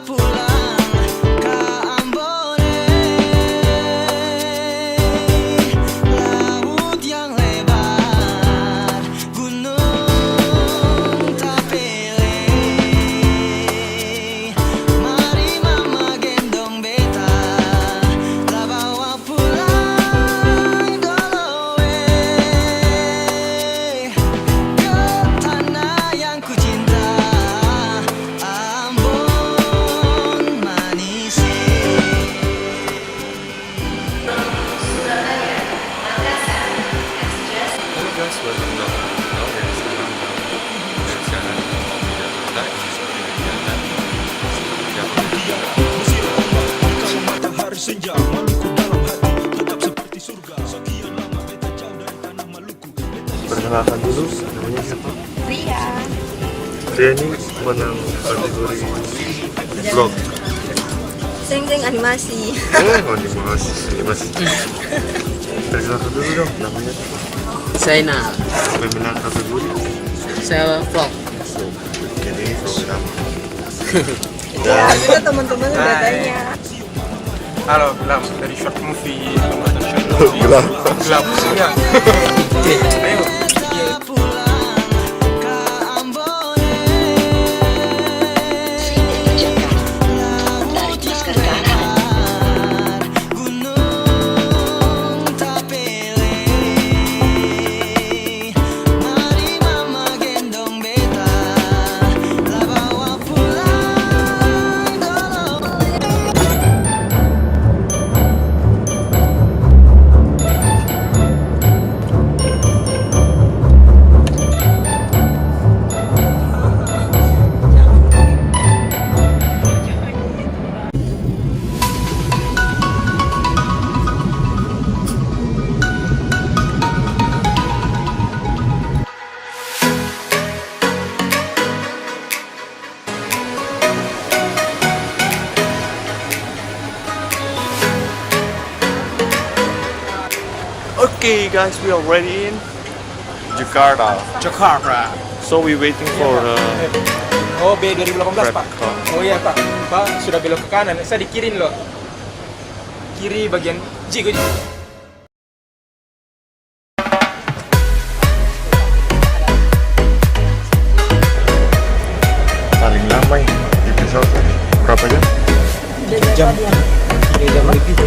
pulang ke Ambon, laut yang lebar, gunung tak pilih. Mari mama gendong beta, lah bawa pulang dolowe ke tanah yang ku cinta, Ambon manis. Halo guys, welcome to Hallo dari Salam. Dan sekarang di Jakarta ini seperti kegiatan Kalau matahari senja, Maluku dalam hati tetap seperti surga. Sekian lama beta jauh dari tanah Maluku. Perkenalkan dulu, namanya siapa? Ria. Dia ini menang kategori vlog. Sing animasi. Animasi. Perkenalkan dulu dong, namanya Saya Nal, pemenang kategori. saya vlog. Jadi vlog apa? Ya, juga teman-teman udah tanya. Halo, Salam dari short movie, pembuatan short movie. Gelap, ya. Ayo. Pulang ke Ambon, laut yang lebar, gunung tak pilih. Mari mama gendong beta, lah bawa pulang dolowe. Okay guys, we are ready in Jakarta. So we waiting for Oh, B 2018, Pak. car. Oh iya, Pak. Pak, sudah belok ke kanan. Saya di kiri loh. Kiri bagian G. Paling lama ya di pesawat berapa jam? Jam. 3 jam lebih.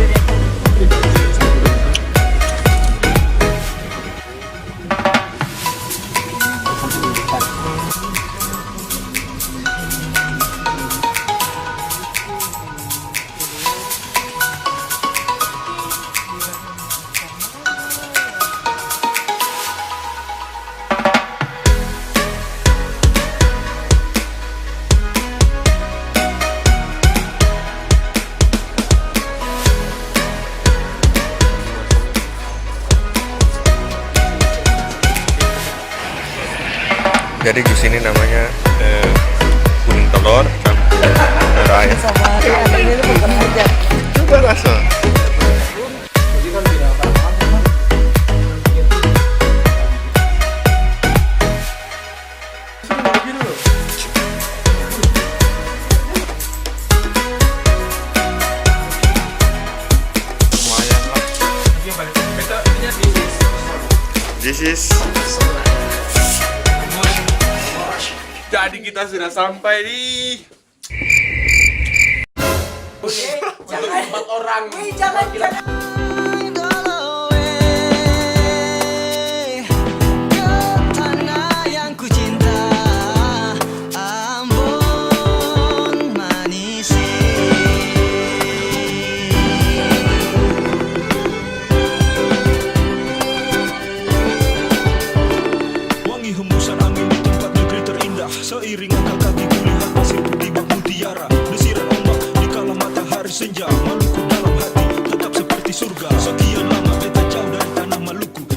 Jadi di sini namanya kuning telur campur merah ayam. Juga rasa. Lumayan lah. This is Jadi kita sudah sampai di Jangan. 4 orang. Jangan. Dolowe ke tanah yang ku cinta, Ambon manis. Wangi hembusan angin di tempat negeri terindah. Seiring langkah kaki kulihat pasir putih bak mutiara. Desiran ombak di kala matahari senja. Maluku dalam hati tetap seperti surga. Sekian lama beta jauh dari tanah Maluku.